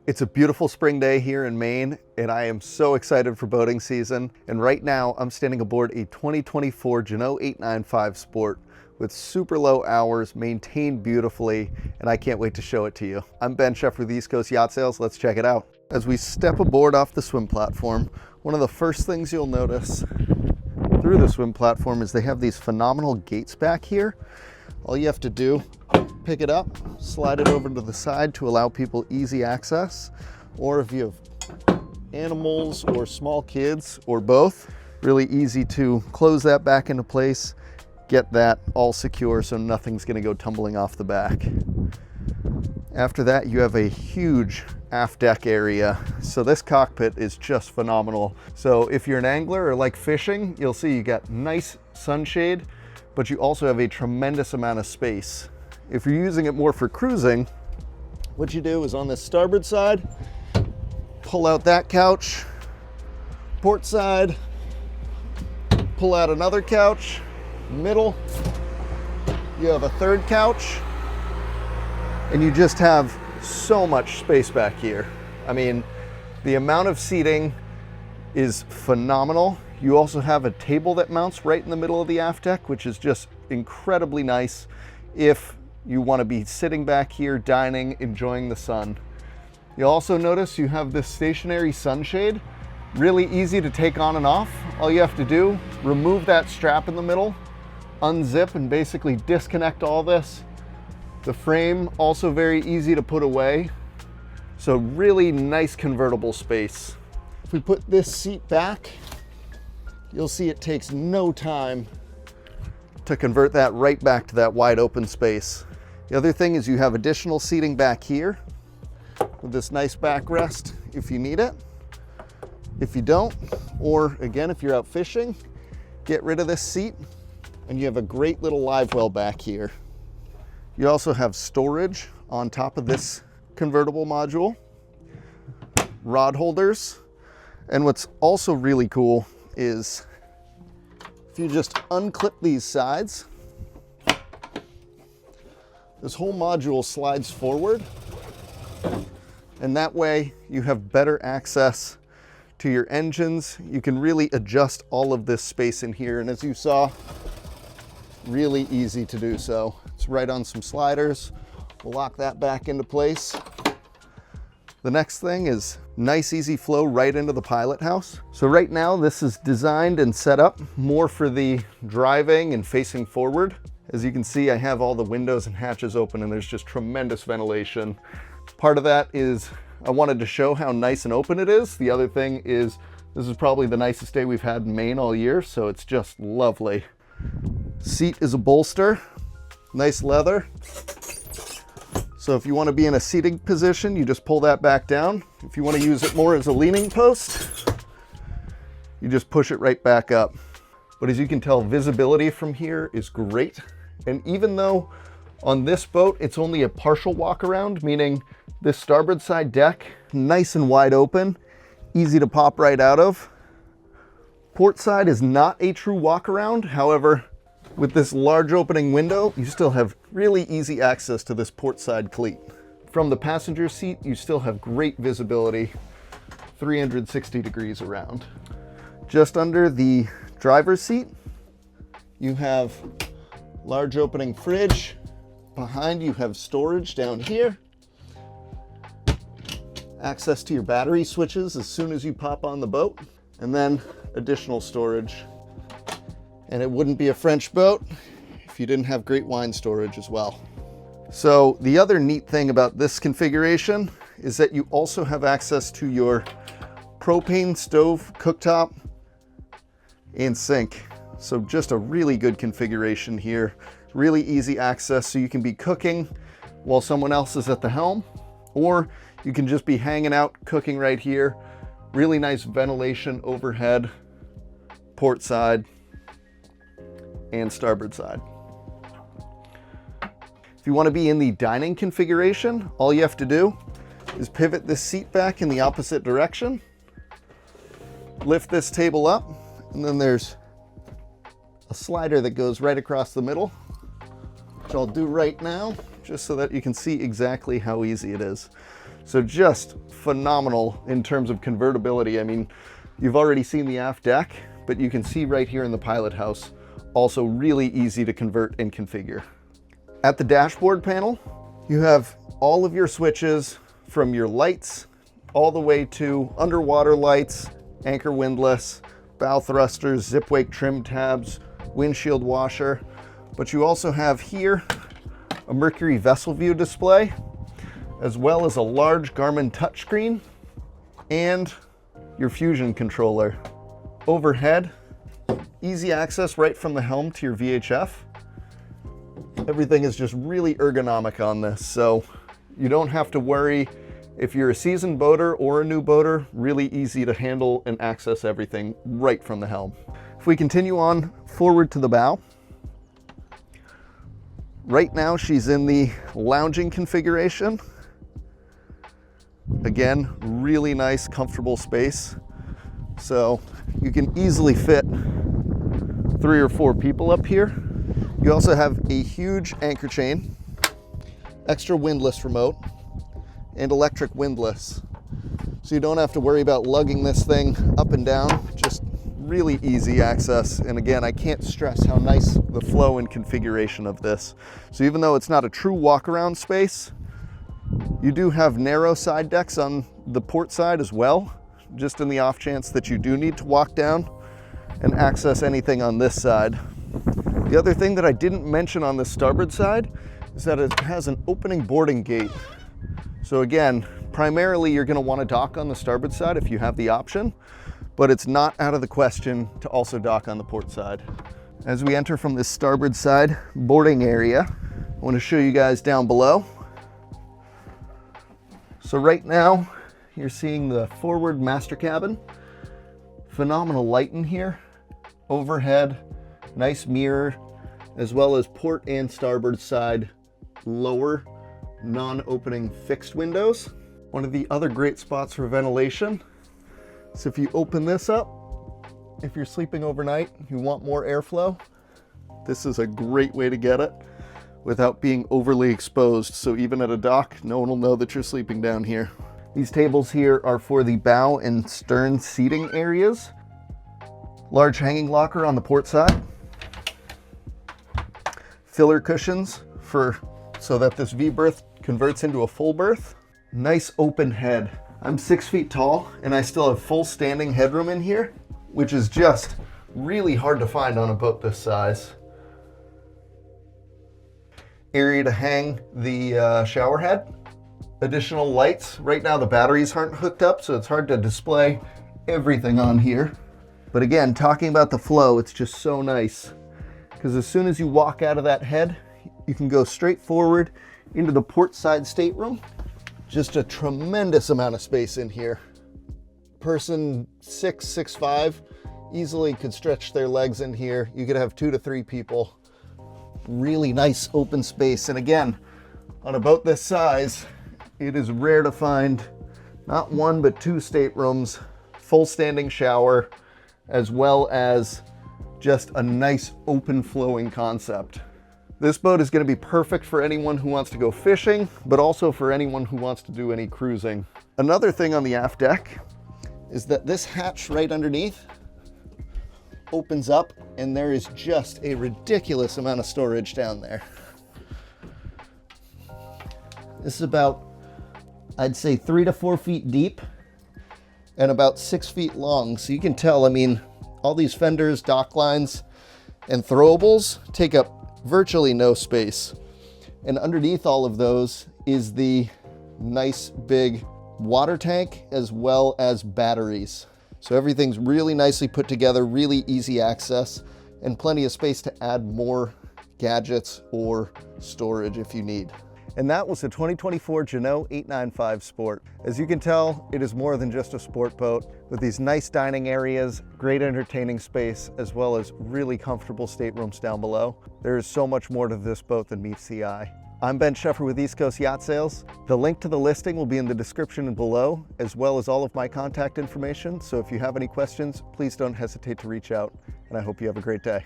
It's a beautiful spring day here in Maine, and I am so excited for boating season. And right now, I'm standing aboard a 2024 Jeanneau 895 Sport with super low hours, maintained beautifully, and I can't wait to show it to you. I'm Ben Scheffer with East Coast Yacht Sales. Let's check it out. As we step aboard off the swim platform, one of the first things you'll notice through the swim platform is they have these phenomenal gates back here. All you have to do, pick it up, slide it over to the side to allow people easy access, or if you have animals or small kids or both, really easy to close that back into place, get that all secure so nothing's going to go tumbling off the back. After that, you have a huge aft deck area. So this cockpit is just phenomenal. So if you're an angler or like fishing, you'll see you got nice sunshade, but you also have a tremendous amount of space. If you're using it more for cruising, what you do is on the starboard side, pull out that couch, port side, pull out another couch, middle, you have a third couch, and you just have so much space back here. I mean, the amount of seating is phenomenal. You also have a table that mounts right in the middle of the aft deck, which is just incredibly nice if you want to be sitting back here, dining, enjoying the sun. You'll also notice you have this stationary sunshade, really easy to take on and off. All you have to do, remove that strap in the middle, unzip and basically disconnect all this. The frame, also very easy to put away. So really nice convertible space. If we put this seat back, you'll see it takes no time to convert that right back to that wide open space. The other thing is you have additional seating back here with this nice backrest if you need it. If you don't, or again, if you're out fishing, get rid of this seat and you have a great little live well back here. You also have storage on top of this convertible module, rod holders, and what's also really cool is if you just unclip these sides, this whole module slides forward, and that way you have better access to your engines. You can really adjust all of this space in here, and as you saw, really easy to do so. It's right on some sliders. We'll lock that back into place. The next thing is nice easy flow right into the pilot house. So right now this is designed and set up more for the driving and facing forward. As you can see, I have all the windows and hatches open and there's just tremendous ventilation. Part of that is I wanted to show how nice and open it is. The other thing is this is probably the nicest day we've had in Maine all year, so it's just lovely. Seat is a bolster, nice leather. So if you want to be in a seating position, you just pull that back down. If you want to use it more as a leaning post, you just push it right back up. But as you can tell, visibility from here is great. And even though on this boat, it's only a partial walk around, meaning this starboard side deck, nice and wide open, easy to pop right out of. Port side is not a true walk around. However, with this large opening window, you still have really easy access to this port side cleat. From the passenger seat, you still have great visibility, 360 degrees around. Just under the driver's seat, you have large opening fridge. Behind you have storage down here. Access to your battery switches as soon as you pop on the boat, and then additional storage. And it wouldn't be a French boat if you didn't have great wine storage as well. So the other neat thing about this configuration is that you also have access to your propane stove, cooktop, and sink. So just a really good configuration here. Really easy access, so you can be cooking while someone else is at the helm, or you can just be hanging out, cooking right here. Really nice ventilation overhead, port side, and starboard side. If you want to be in the dining configuration, all you have to do is pivot this seat back in the opposite direction, lift this table up, and then there's a slider that goes right across the middle, which I'll do right now, just so that you can see exactly how easy it is. So just phenomenal in terms of convertibility. I mean, you've already seen the aft deck, but you can see right here in the pilot house, also really easy to convert and configure. At the dashboard panel, you have all of your switches from your lights all the way to underwater lights, anchor windlass, bow thrusters, zip wake trim tabs, windshield washer. But you also have here a Mercury vessel view display, as well as a large Garmin touchscreen and your Fusion controller. Overhead, easy access right from the helm to your VHF. Everything is just really ergonomic on this, so you don't have to worry. If you're a seasoned boater or a new boater, really easy to handle and access everything right from the helm. If we continue on forward to the bow, right now she's in the lounging configuration. Again, really nice, comfortable space. So you can easily fit 3 or 4 people up here. You also have a huge anchor chain, extra windlass remote, and electric windlass. So you don't have to worry about lugging this thing up and down, just really easy access. And again, I can't stress how nice the flow and configuration of this. So even though it's not a true walk-around space, you do have narrow side decks on the port side as well, just in the off chance that you do need to walk down and access anything on this side. The other thing that I didn't mention on the starboard side is that it has an opening boarding gate. So again, primarily you're going to want to dock on the starboard side if you have the option, but it's not out of the question to also dock on the port side. As we enter from this starboard side boarding area, I want to show you guys down below. So right now you're seeing the forward master cabin. Phenomenal light in here. Overhead, nice mirror, as well as port and starboard side lower non-opening fixed windows. One of the other great spots for ventilation is if you open this up, if you're sleeping overnight, you want more airflow, this is a great way to get it without being overly exposed. So even at a dock, no one will know that you're sleeping down here. These tables here are for the bow and stern seating areas. Large hanging locker on the port side. Filler cushions so that this V berth converts into a full berth. Nice open head. I'm 6 feet tall and I still have full standing headroom in here, which is just really hard to find on a boat this size. Area to hang the shower head. Additional lights. Right now the batteries aren't hooked up, so it's hard to display everything on here. But again, talking about the flow, it's just so nice because as soon as you walk out of that head, you can go straight forward into the port side stateroom. Just a tremendous amount of space in here. Person 6'5" easily could stretch their legs in here. You could have 2 to 3 people. Really nice open space. And again, on a boat this size, it is rare to find not 1 but 2 staterooms, full standing shower, as well as just a nice open flowing concept. This boat is going to be perfect for anyone who wants to go fishing, but also for anyone who wants to do any cruising. Another thing on the aft deck is that this hatch right underneath opens up and there is just a ridiculous amount of storage down there. This is about, I'd say 3 to 4 feet deep and about 6 feet long. So you can tell, I mean, all these fenders, dock lines, and throwables take up virtually no space. And underneath all of those is the nice big water tank as well as batteries. So everything's really nicely put together, really easy access, and plenty of space to add more gadgets or storage if you need. And that was the 2024 Jeanneau 895 Sport. As you can tell, it is more than just a sport boat with these nice dining areas, great entertaining space, as well as really comfortable staterooms down below. There is so much more to this boat than meets the eye. I'm Ben Scheffer with East Coast Yacht Sales. The link to the listing will be in the description below, as well as all of my contact information. So if you have any questions, please don't hesitate to reach out, and I hope you have a great day.